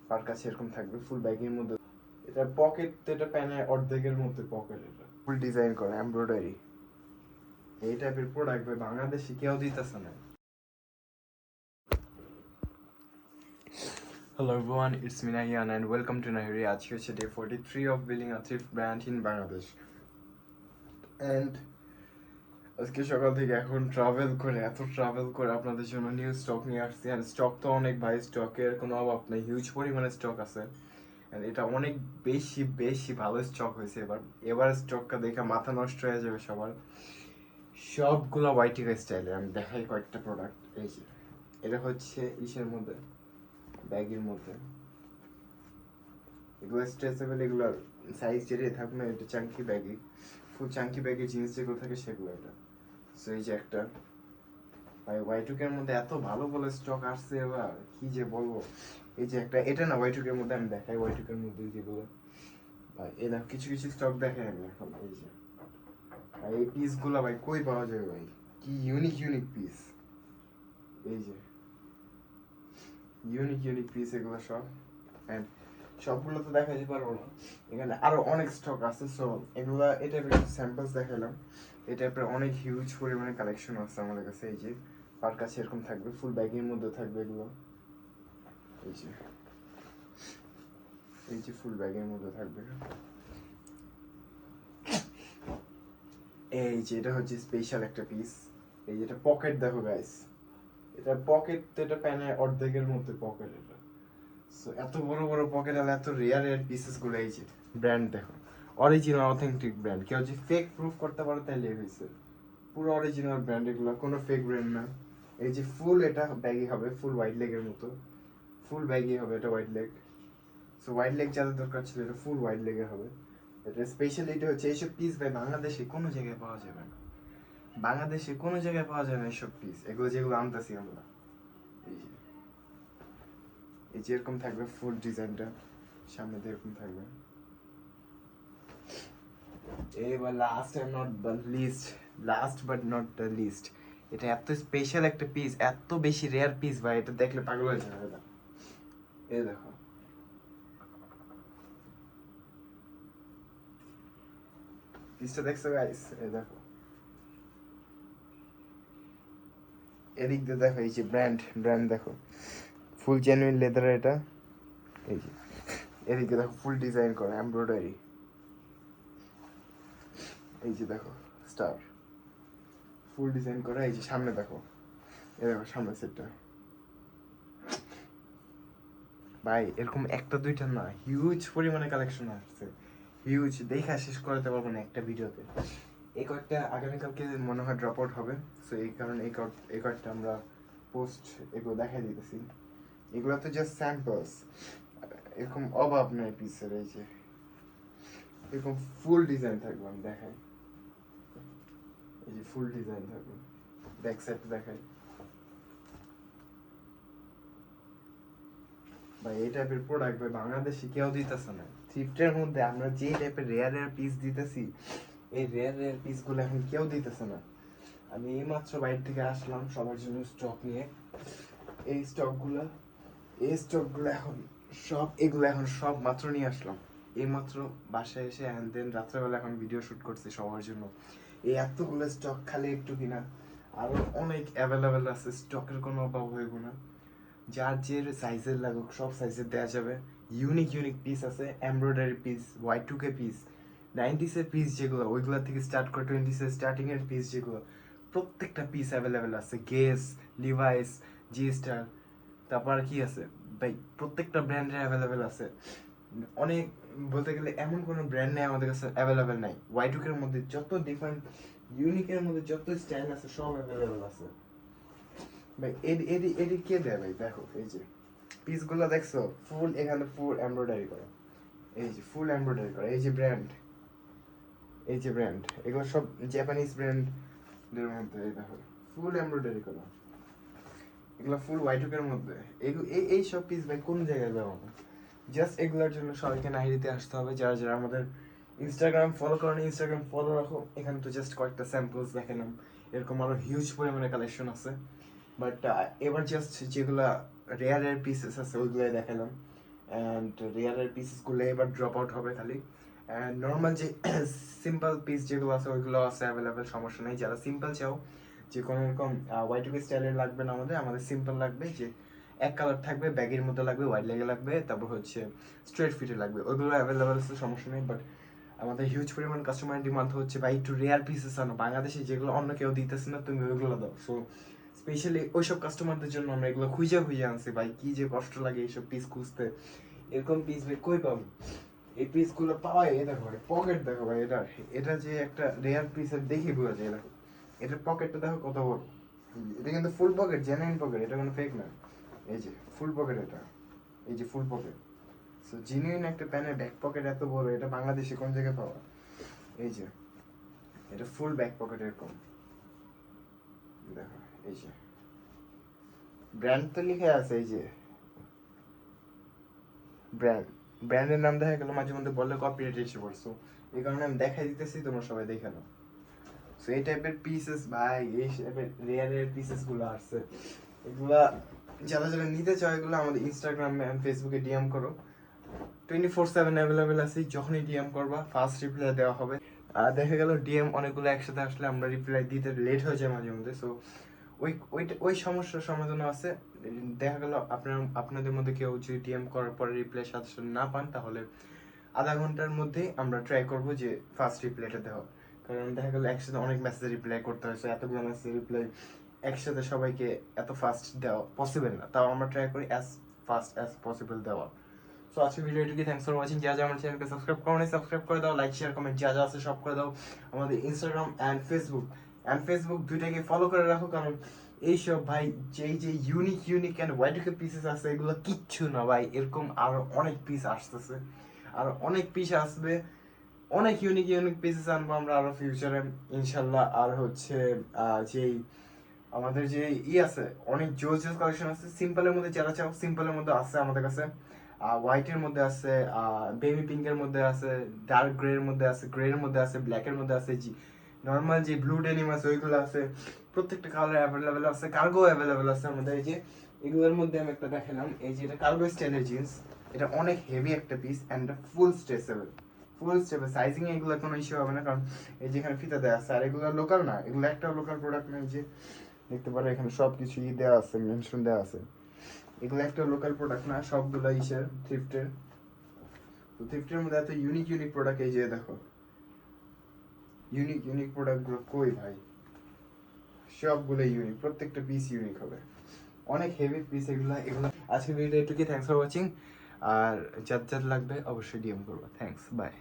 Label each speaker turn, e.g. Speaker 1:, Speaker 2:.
Speaker 1: পার কাছে এরকম থাকবে ফুল ব্যাগের মধ্যে। এটা পকেট, এটা প্যানের অর্ধেকের মধ্যে পকেট, এটা ফুল ডিজাইন করা এমব্রয়ডারি। এই টাইপের প্রোডাক্ট ভাই বাংলাদেশে কেউ দিতেছে না। Hello everyone, it's me Nahian and welcome to Nahiri. আজকে হচ্ছে day 43 of building a thrift brand in Bangladesh. And আজকে সকাল থেকে এখন ট্রাভেল করে আপনাদের জন্য নিউ স্টক নিয়ে আসছি। অ্যান্ড স্টক তো অনেক ভাই, স্টকের কোনো অভাব নেই, হিউজ পরিমাণে স্টক আছে। অ্যান্ড এটা অনেক বেশি ভালো স্টক হয়েছে এবার স্টকটা দেখে মাথা নষ্ট হয়ে যাবে সবার। সবগুলো ওয়াইটিকা স্টাইলে আমি দেখাই কয়েকটা প্রোডাক্ট। এই যে এটা হচ্ছে ইসের মধ্যে, ব্যাগের মধ্যে, এগুলো স্ট্রেচেবল, এগুলোর সাইজ যেটাই থাকবে না, এটা চাঙ্কি ব্যাগে, ফুল চাঙ্কি ব্যাগে জিন্স যেগুলো থাকে সেগুলো। এটা সো এই যে একটা ভাই ওয়াইটুকের মধ্যে এত ভালো ভালো স্টক আসছে এবার কি যে বলবো। এই যে একটা, এটা না ওয়াইটুকের মধ্যে আমি দেখাই, ওয়াইটুকের মধ্যে যেগুলো ভাই এই দেখো কিছু কিছু স্টক দেখাই আমি এখন। এই যে ভাই এই পিসগুলো ভাই কই পাওয়া যাবে ভাই, কি ইউনিক পিস। এই যে ইউনিক পিস এগুলো সব। অ্যান্ড সবগুলো তো দেখাতে পারবো না, এখানে আরো অনেক স্টক আছে। সো এগুলা এটা কিছু স্যাম্পলস দেখালাম। এই টাইপের অনেক হিউজ পরিমাণে কালেকশন আছে আমাদের কাছে। এই যে পার কাছে এরকম থাকবে, ফুল ব্যাগের মধ্যে থাকবে এগুলো। এই যে ফুল ব্যাগের মধ্যে থাকবে। এই যে এটা হচ্ছে স্পেশাল একটা পিস। এই যেটা পকেট দেখো গাইস, এটা পকেট, এটা প্যানের অর্ধেকের মধ্যে পকেট। এটা সো এত বড় বড় পকেট আর এত রেয়ার পিসেস গুলো। এই যে ব্র্যান্ড দেখো, অরিজিনাল অথেন্টিক ব্র্যান্ড। কেউ যদি ফেক প্রুফ করতে পারে তাহলে হয়েছে, পুরো অরিজিনাল ব্র্যান্ড এগুলো, কোনো ফেক ব্র্যান্ড না। এই যে ফুল, এটা ব্যাগি হবে, ফুল হোয়াইট লেগের মতো, ফুল ব্যাগি হবে এটা white leg. So white leg যাদের দরকার ছিল এটা ফুল হোয়াইট লেগের হবে। এটা স্পেশালিটি হচ্ছে এইসব পিস ভাই বাংলাদেশে কোনো জায়গায় পাওয়া যাবে না, বাংলাদেশে কোনো জায়গায় পাওয়া যায় না এইসব পিস, এগুলো যেগুলো আনতেছি আমরা। এই যে এরকম থাকবে ফুল ডিজাইনটা, সামনে দিয়ে এরকম থাকবে। এবার last but not the least, এটা এত স্পেশাল একটা পিস, এত বেশি রেয়ার পিস ভাই, এটা দেখলে পাগল হয়ে যাবে। এই দেখো পিসটা দেখছো গাইস, এই দেখো এদিক দিয়ে দেখো, এই যে ব্র্যান্ড দেখো, ফুল জেনুইন লেদার এটা। এই যে এদিকে দেখো ফুল ডিজাইন করা এমব্রয়ডারি। এই যে দেখো স্টার, ফুল ডিজাইন করা। এই যে সামনে দেখো, এই দেখো সামনে সেটটা ভাই, এরকম একটা দুইটা না, হিউজ পরিমাণে কালেকশন আসছে, হিউজ, দেখা শেষ করাতে পারবো না একটা ভিডিওতে। এই কয়েকটা আগামীকালকে মনে হয় ড্রপ আউট হবে। সো এই কারণে এই কয়েকটা আমরা পোস্ট এগুলো দেখাই দিতেছি। এগুলো তো জাস্ট স্যাম্পলস, এরকম অভাব নেই পিসের। এই যে এরকম ফুল ডিজাইন থাকবে, আমি দেখাই। এই যে ফুল ডিজাইন থাকবে, ব্যাক সাইড দেখাই ভাই। এই টাইপের প্রোডাক্ট ভাই বাংলাদেশে কেউ দিতেছে না। থ্রিফটের মধ্যে আমরা যে টাইপের রেয়ার পিস দিতেছি, এই রেয়ার পিসগুলো এখন কেউ দিতেছে না। আমি এইমাত্র বাইরে থেকে আসলাম সবার জন্য স্টক নিয়ে। এই স্টকগুলো এখন এগুলো এখন সব মাত্র নিয়ে আসলাম এইমাত্র বাসায় এসে। অ্যান্ড দেন রাত্রেবেলা এখন ভিডিও শ্যুট করছি সবার জন্য। এই এতগুলো স্টক খালি একটু কিনা, আরো অনেক অ্যাভেলেবেল আছে, স্টকের কোনো অভাব হইব না। যার যে সাইজের লাগুক সব সাইজের দেওয়া যাবে। ইউনিক পিস আছে, embroidery piece, Y2K piece, 90s piece যেগুলো, ওইগুলো থেকে স্টার্ট করে 20s স্টার্টিংয়ের পিস যেগুলো, প্রত্যেকটা পিস অ্যাভেলেবেল আছে। গেস, লিভাইস, জি স্টার, তারপর আর কি আছে ভাই, প্রত্যেকটা ব্র্যান্ডের অ্যাভেলেবেল আছে। অনেক, বলতে গেলে এমন কোনো ব্র্যান্ড নেই আমাদের কাছে অ্যাভেলেবেল নাই। Y2K এর মধ্যে যত ডিফারেন্ট, ইউনিকের মধ্যে যত স্টাইল আছে সব অ্যাভেলেবেল আছে ভাই। এডি কে দেয় ভাই, দেখো এই যে পিসগুলো দেখছো, ফুল, এখানে ফুল এমব্রয়ডারি করা। এই যে ফুল এমব্রয়ডারি করা। এই যে ব্র্যান্ড এগুলো সব জাপানিজ ব্র্যান্ডের মধ্যে। এই দেখো ফুল এমব্রয়ডারি করা, এগুলো ফুল Y2K এর মধ্যে। এই সব পিস ভাই কোন জায়গায় পাবো না। জাস্ট এগুলোর জন্য সবাইকে নাহিরিতে আসতে হবে। যারা যারা আমাদের ইনস্টাগ্রাম ফলো করেন, ইনস্টাগ্রাম ফলো রাখো। এখানে তো জাস্ট কয়েকটা স্যাম্পলস দেখালাম, এরকম আরো হিউজ পরিমাণে কালেকশন আছে। বাট এবার জাস্ট যেগুলা রেয়ার পিসেস আছে ওইগুলাই দেখালাম। অ্যান্ড রেয়ারের পিসেসগুলো এবার ড্রপ আউট হবে খালি। অ্যান্ড নর্মাল যে সিম্পল পিস যেগুলো আছে ওইগুলো আছে অ্যাভেলেবেল, সমস্যা নেই। যারা সিম্পল চাও যে কোনো এরকম Y2K স্টাইলের লাগবে না, আমাদের সিম্পল লাগবে, যে এক কালার থাকবে, ব্যাগের মধ্যে লাগবে, হোয়াইট লেগে লাগবে, তারপর হচ্ছে স্ট্রেট ফিটে লাগবে, ওইগুলো অ্যাভেলেবেল আছে, সমস্যা নেই। বাট আমাদের হিউজ পরিমাণ কাস্টমার ডিমান্ড হচ্ছে ভাই একটু রেয়ার পিসেস আনো বাংলাদেশে, যেগুলো অন্য কেউ দিতেছে না, তুমি ওইগুলো দাও। সো স্পেশালি ওইসব কাস্টমারদের জন্য আমরা এগুলো খুঁজে খুঁজে আনছি ভাই, কি যে কষ্ট লাগে এইসব পিস খুঁজতে। এরকম পিস ভাই কই পাবো? এই পিসগুলো পাওয়াই, এ দেখো ভাই পকেট দেখো ভাই, এটা যে একটা রেয়ার পিসের দেখি বোঝা যায়। দেখো এটার পকেটটা দেখো কত বড়, এটা কিন্তু ফুল পকেট, জেনুইন পকেট, এটা কোনো ফেক না। এই যে ফুল পকেট, এটা এই যে ফুল পকেট। সো জেনুইন একটা প্যানের ব্যাক পকেট এত বড়, এটা বাংলাদেশে কোন জায়গায় পাওয়া? এই যে এটা ফুল ব্যাক পকেট এরকম দেখো, এই যে ব্র্যান্ড তো লিখে আছে, এই যে ব্র্যান্ডের নাম দেখা গেল মাঝে মধ্যে বললে কপিরাইট এসে পড়ছো, এই কারণে আমি দেখাই দিতেছি, তোমরা সবাই দেখে নাও। সো এই টাইপের পিসেস ভাই, এই টাইপের রেয়ারের পিসেস গুলো আসছে, এগুলা যারা যারা নিতে চাও এগুলো আমাদের ইনস্টাগ্রামে এন্ড ফেসবুকে ডিএম করো, 24/7 অ্যাভেলেবেল আছি, যখনই ডিএম করবা ফার্স্ট রিপ্লাই দেওয়া হবে। আর দেখা গেল ডিএম অনেকগুলো একসাথে আসলে আমরা রিপ্লাই দিতে লেট হয়ে যায় মাঝে মধ্যে। সো ওই সমস্যার সমাধান আছে। দেখা গেল আপনাদের মধ্যে কেউ যদি ডিএম করার পরে রিপ্লাই সাথে সাথে না পান, তাহলে আধা ঘন্টার মধ্যে আমরা ট্রাই করব যে ফার্স্ট রিপ্লাইটা দেওয়া। কারণ দেখা গেল একসাথে অনেক মেসেজ রিপ্লাই করতে হয়েছে, এতগুলো মেসেজ রিপ্লাই একসাথে সবাইকে এত ফাস্ট দেওয়া পসিবল না, তাও আমরা ট্রাই করি অ্যাজ ফাস্ট অ্যাজ পসিবল দেওয়া। সো আজকে ভিডিওটিকে থ্যাংকস ফর ওয়াচিং। যা যা আমার চ্যানেলকে সাবস্ক্রাইব করো নাই সাবস্ক্রাইব করে দাও, লাইক শেয়ার কমেন্ট যা যা আছে সব করে দাও। আমাদের ইনস্টাগ্রাম অ্যান্ড ফেসবুক দুইটাকে ফলো করে রাখো, কারণ এইসব ভাই যে ইউনিক অ্যান্ড Y2K পিসেস আছে এগুলো কিচ্ছু না ভাই, এরকম আরো অনেক পিস আসতেছে, আর অনেক পিস আসবে, অনেক ইউনিক পিসেস আনবো আমরা আরো ফিউচারে ইনশাল্লাহ। আর হচ্ছে যেই আমাদের যে আছে অনেক জোস কালেকশন আছে সিম্পলের মধ্যে, যারা চাও সিম্পলের মধ্যে আছে আমাদের কাছে, হোয়াইটের মধ্যে আছে, বেবি পিঙ্কের মধ্যে আছে, ডার্ক গ্রে এর মধ্যে আছে, গ্রে এর মধ্যে আছে, ব্ল্যাক এর মধ্যে আছে, জি নর্মাল যে ব্লু ডেনিম আছে ওইগুলো আছে, প্রত্যেকটা কালার অ্যাভেলেবেল আছে, কার্গো অ্যাভেলেবেল আছে আমাদের। এই যে এগুলোর মধ্যে আমি একটা দেখালাম, এই যে এটা কার্গো স্টাইলের জিন্স, এটা অনেক হেভি একটা piece and full stretchable sizing এ এগুলো কোনো ইস্যু হবে না, কারণ এই যেখানে ফিতা দেওয়া আছে, আর এগুলো লোকাল না, এগুলো একটা লোকাল প্রোডাক্ট না। এই যে দেখতে পারো এখানে সব কিছু দেওয়া আছে, মেনশন দেওয়া আছে, এগুলো একটা লোকাল প্রোডাক্ট না, সবগুলো ইসের থ্রিফটের। তো থ্রিফটের মধ্যে এত ইউনিক প্রোডাক্ট, এই যে দেখো ইউনিক প্রোডাক্টগুলো কই ভাই, সবগুলো ইউনিক, প্রত্যেকটা পিস ইউনিক হবে, অনেক হেভি পিস এগুলো। আজকে ভিডিও এটুকুই, থ্যাংকস ফর ওয়াচিং। আর যার লাগবে অবশ্যই ডিএম করবো। Thanks, by.